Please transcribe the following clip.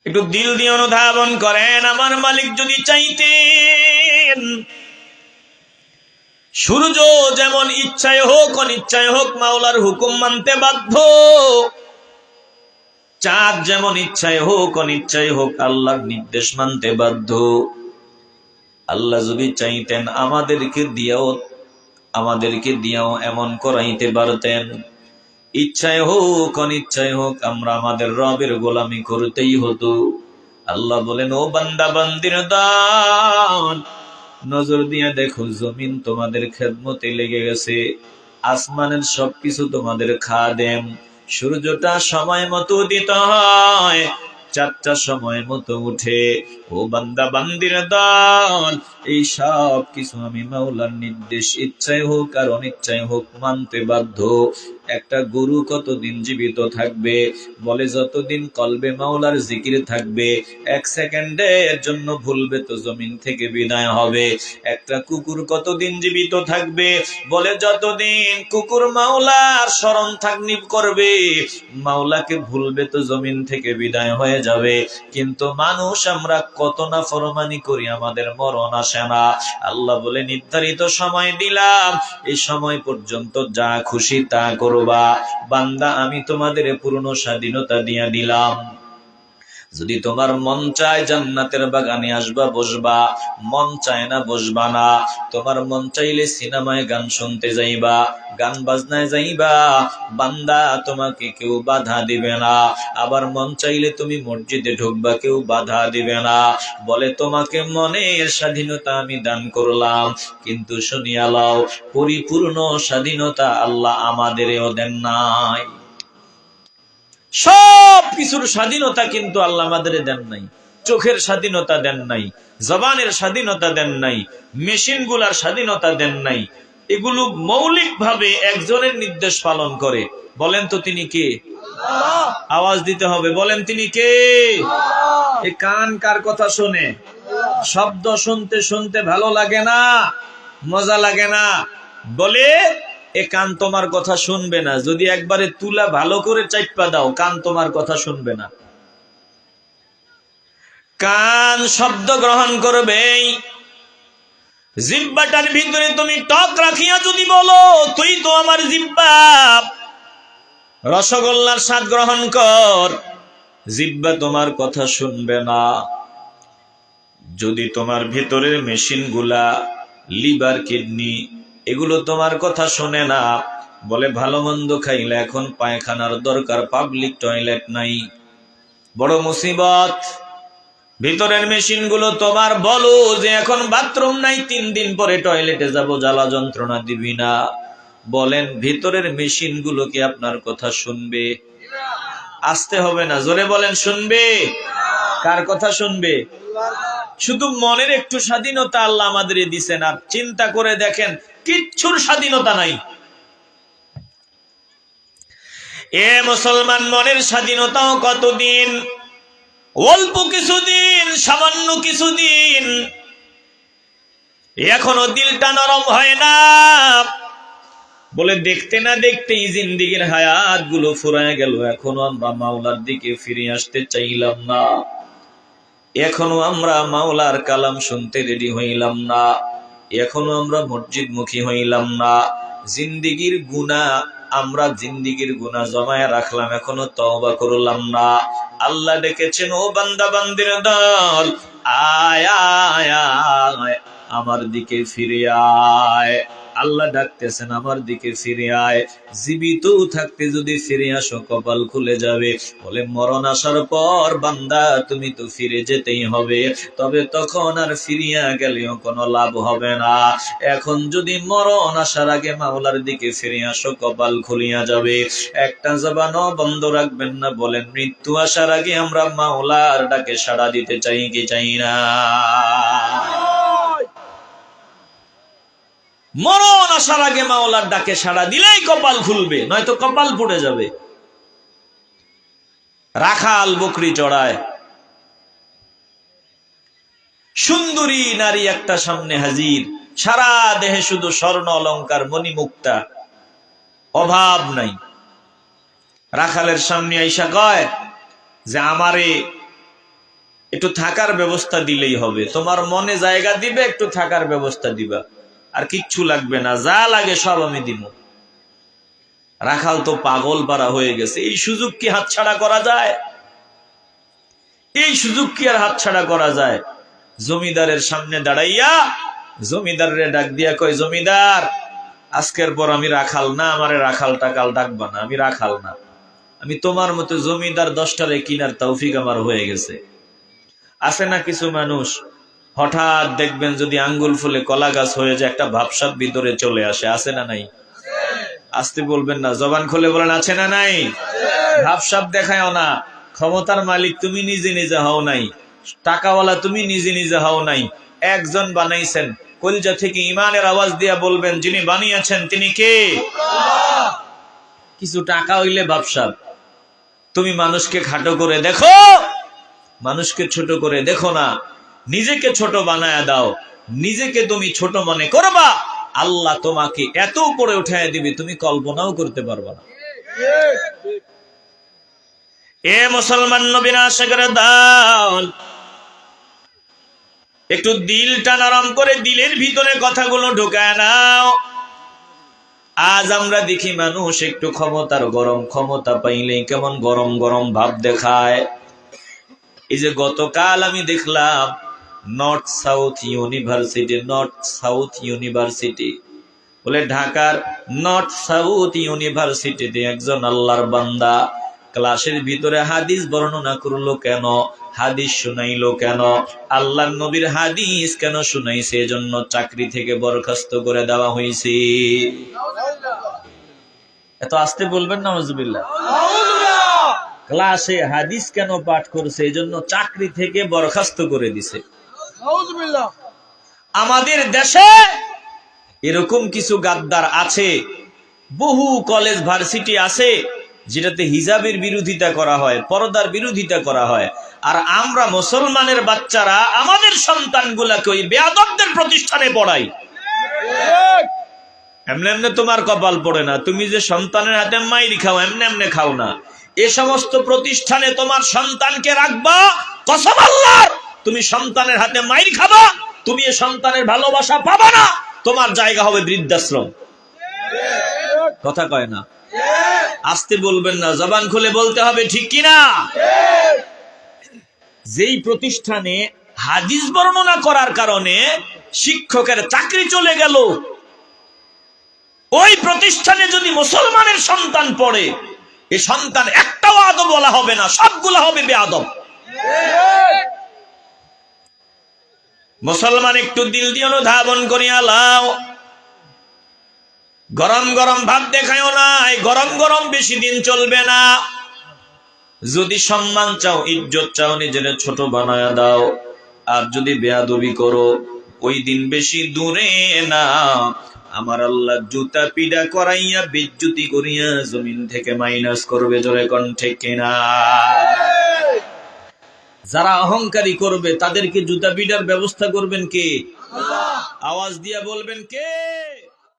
একটু দিল দিয়ে অনুধাবন করেন, আমার মালিক যদি চাইতেন সূর্য যেমন ইচ্ছায় হোক অনিচ্ছায় হোক মাওলার হুকুম মানতে বাধ্য, চাঁদ যেমন ইচ্ছায় হোক অনিচ্ছায় হোক আল্লাহর নির্দেশ মানতে বাধ্য। আল্লাহ যদি চাইতেন আমাদেরকে দিয়াও এমন করাইতে পারতেন। ইচ্ছায় হোক অনিচ্ছায় হোক আমরা আমাদের রবের গোলামি করতেই হতো। আল্লাহ বলেন, ও বান্দা বান্দির দল, নজর দিয়ে দেখো, জমিন তোমাদের খেদমতে লেগে গেছে, আসমানের সবকিছু তোমাদের খাদেম। সূর্যটা সময় মতো উদিত হয়, চারটা সময় মতো উঠে। ও বান্দা বান্দির দল, এই সব কিছু আমি মাওলার নির্দেশ ইচ্ছায় হোক আর অনিচ্ছায় হোক মানতে বাধ্য। একটা গরু কতদিন জীবিত থাকবে? বলে যতদিন কলবে মাওলার জিকির থাকবে। এক সেকেন্ডের জন্য ভুলবে তো জমিন থেকে বিদায় হবে। একটা কুকুর কতদিন জীবিত থাকবে? বলে যতদিন কুকুর মাওলার স্মরণ থাকনি করবে, মাওলাকে ভুলবে তো জমিন থেকে বিদায় হয়ে যাবে। কিন্তু মানুষ আমরা কত না ফরমানি করি, আমাদের মরণ আসে না। আল্লাহ বলে, নির্ধারিত সময় দিলাম, এই সময় পর্যন্ত যা খুশি তা করবা। বান্দা, আমি তোমাদের পূর্ণ স্বাধীনতা দিয়া দিলাম। যদি তোমার মন চায় জান্নাতের বাগানে আসবা, বসবা, মন চায় না বসবা না। তোমার মন চাইলে সিনেমায় গান শুনতে যাইবা, গান বাজনায় যাইবা, বান্দা তোমাকে কেউ বাধা দিবে না। আবার মন চাইলে তুমি মসজিদে ঢুকবা, কেউ বাধা দিবে না। বলে, তোমাকে মনের স্বাধীনতা আমি দান করলাম, কিন্তু শুনিয়া লও, পরিপূর্ণ স্বাধীনতা আল্লাহ আমাদেরও দেন নাই। সব কিছুর স্বাধীনতা কিন্তু আল্লাহ আমাদের দেন নাই। চোখের স্বাধীনতা দেন নাই, জবানের স্বাধীনতা দেন নাই, মেশিন গুলার স্বাধীনতা দেন নাই। এগুলো মৌলিক ভাবে একজনের নির্দেশ পালন করে। বলেন তো তিনি কে? আওয়াজ দিতে হবে, বলেন তিনি কে? এই কান কার কথা শোনে? শব্দ শুনতে শুনতে ভালো লাগে না, মজা লাগে না, বলে এ কান তোমার কথা শুনবে না। যদি একবারে তুলা ভালো করে চাইপা দাও, কান তোমার কথা শুনবে না। কান শব্দ গ্রহণ করবে। জিহ্বাটার ভিতরে তুমি টক রাখিয়া যদি বলো, তুই তো আমার জিহ্বা, রসগোল্লার স্বাদ গ্রহণ কর, জিহ্বা তোমার কথা শুনবে না। যদি তোমার ভিতরের মেশিন গুলা, লিভার, কিডনি, এগুলো তোমার কথা শোনে না, বলে ভালো মন্দ খাইলে এখন পায়খানার দরকার, পাবলিক টয়লেট নাই, বড় মুসিবত। ভিতরের মেশিন গুলো তোমার বলো যে এখন বাথরুম নাই, 3 দিন পরে টয়লেটে যাব, জ্বালা যন্ত্রণা দিবি না। বলেন, ভিতরের মেশিন গুলো কি আপনার কথা শুনবে? আসতে হবে না, জোরে বলেন, শুনবে? কার কথা শুনবে? শুধু মনের একটু স্বাধীনতা আল্লাহ আমাদের দিছেন, আর চিন্তা করে দেখেন কিচ্ছুর স্বাধীনতা নাই। এ মুসলমান, মনের স্বাধীনতাও কতদিন? অল্প কিছুদিন, সামান্য কিছুদিন। এখনো দিলটা নরম হয় না। বলে, দেখতে না দেখতেই জিন্দিগির হায়াত গুলো ফুরায় গেল, এখনো আমরা মাওলার দিকে ফিরে আসতে চাইলাম না। এখনো আমরা মাওলার কালাম শুনতে রেডি হইলাম না। এখনো আমরা মসজিদ মুখী হইলাম না। জিন্দিগির গুনাহ জমায় রাখলাম, এখনো তওবা করলাম না। আল্লাহ ডেকেছেন, ও বান্দা বান্দির দল, আয় আয় আয়, আমার দিকে ফিরে আয়। আল্লাহ ডাকতেছেন, আমার দিকে ফিরে আয়। জীবিত থাকতে যদি ফিরে আসো, কপাল খুলে যাবে। বলে, মরণ আসার পর বান্দা তুমি তো ফিরে যেতেই হবে, তবে তখন আর ফিরিয়া গেলেও কোনো লাভ হবে না। এখন যদি মরণ আসার আগে মাওলার দিকে ফিরে আসো, কপাল খুলিয়া যাবে। একটা জবানও বন্ধ রাখবেন না। বলেন, মৃত্যু আসার আগে আমরা মাওলার ডাকে সাড়া দিতে চাই কি চাই না? মরণ আসার আগে মাওলার ডাকে সাড়া দিলেই কপাল খুলবে, নয়তো কপাল পুড়ে যাবে। রাখাল বকরি চড়ায়, সুন্দরী নারী একটা সামনে হাজির, সারা দেহে শুধু স্বর্ণ অলংকার, মণিমুক্তা, অভাব নাই। রাখালের সামনে আইসা কয় যে, আমারে একটু থাকার ব্যবস্থা দিলেই হবে, তোমার মনে জায়গা দিবে, একটু থাকার ব্যবস্থা দিবা, আর কিচ্ছু লাগবে না, যা লাগে সব আমি দিব। রাখাল তো পাগল পারা হয়ে গেছে, এই সুযোগ কি হাতছাড়া করা যায়? এই সুযোগ কি আর হাতছাড়া করা যায়? জমিদারের সামনে দাঁড়াইয়া জমিদারের ডাক দিয়া কয়, জমিদার, আজকের পর আমি রাখাল না, আমারে রাখাল টাকাল ডাকবা না, আমি রাখাল না, আমি তোমার মতো জমিদার 10টারে কিনার তৌফিক আমার হয়ে গেছে। আছে না কিছু মানুষ হঠাৎ দেখবেন যদি আঙ্গুল ফুলে কলা গাছ হয়ে যায়, একটা ভাবসাব ভিতরে চলে আসে, আছে না নাই? আসতে বলবেন না, জবান খুলে বলেন, আছে না নাই? ভাবসাব দেখায়ও না, ক্ষমতার মালিক তুমি নিজে নিজে হও নাই, টাকাওয়ালা তুমি নিজে নিজে হও নাই, একজন বানাইছেন। কলিজা থেকে ইমানের আওয়াজ দিয়া বলবেন, যিনি বানিয়েছেন তিনি কে? কিছু টাকা হইলে ভাবসাব। তুমি মানুষকে খাটো করে দেখো, মানুষকে ছোট করে দেখো না, নিজেকে ছোট বানায়া দাও। নিজেকে তুমি ছোট মনে করবা, আল্লাহ তোমাকে এত উপরে উঠায় দিবে তুমি কল্পনাও করতে পারবা না। এ মুসলমান নবীর আশিকের দল, একটু দিলটা নরম করে দিলের ভিতরে কথাগুলো ঢুকায় নাও। আজ আমরা দেখি মানুষ একটু ক্ষমতার গরম, ক্ষমতা পাইলেই কেমন গরম গরম ভাব দেখায়। এই যে গতকাল আমি দেখলাম নর্থ সাউথ ইউনিভার্সিটি বলে, ঢাকার নর্থ সাউথ ইউনিভার্সিটিতে একজন আল্লাহর বান্দা ক্লাসের ভিতরে হাদিস বর্ণনা করলো কেন, হাদিস শুনাইলো কেন, আল্লাহর নবীর হাদিস কেন শুনাইছে, এজন্য চাকরি থেকে বরখাস্ত করে দেওয়া হয়েছে। এত আসতে বলবেন না, নাউজুবিল্লাহ। ক্লাসে হাদিস কেন পাঠ করছে, এজন্য চাকরি থেকে বরখাস্ত করে দিছে। আমাদের দেশে এরকম কিছু গাদ্দার আছে, বহু কলেজ ভার্সিটি আছে যেটাতে হিজাবের বিরোধিতা করা হয়, পর্দার বিরোধিতা করা হয়, আর আমরা মুসলমানের বাচ্চারা আমাদের সন্তানগুলাকে ওই বেয়াদবদের প্রতিষ্ঠানে পড়াই। এমনি এমনি তোমার কপাল পড়ে না, তুমি যে সন্তানের হাতে মাইর খাও, এমনি এমনি খাও না। এ সমস্ত প্রতিষ্ঠানে তোমার সন্তানকে রাখবা, কসম আল্লাহর, তুমি সন্তানের হাতে মাইর খাবা, তুমি এ সন্তানের ভালোবাসা পাবা না, তোমার জায়গা হবে বৃদ্ধাশ্রম। কথা কয় না, আসতে বলবেন না, জবান খুলে বলতে হবে, ঠিক কিনা? যেই প্রতিষ্ঠানে হাদিস বর্ণনা করার কারণে শিক্ষকের চাকরি চলে গেল, ওই প্রতিষ্ঠানে যদি মুসলমানের সন্তান পড়ে, এই সন্তান একটাও আদব বলা হবে না, সবগুলা হবে বেয়াদব। মুসলমান একটু দিল দিয়ে অনুধাবন করিয়া লাও। গরম গরম ভাব দেখায়ও না, এই গরম গরম বেশি দিন চলবে না। যদি সম্মান চাও, ইজ্জত চাও, নিজের ছোট বানায়া দাও। আর যদি বেয়াদবি করো, ওই দিন বেশি দূরে না, আমার আল্লাহ জুতা পিডা করাইয়া বেজ্জতি করিয়া জমিন থেকে মাইনাস করবে। জোরে কোন ঠিক কিনা? যারা অহংকারী করবে তাদেরকে জুতা পিডার ব্যবস্থা করবেন কে? আওয়াজ দিয়া বলবেন কে?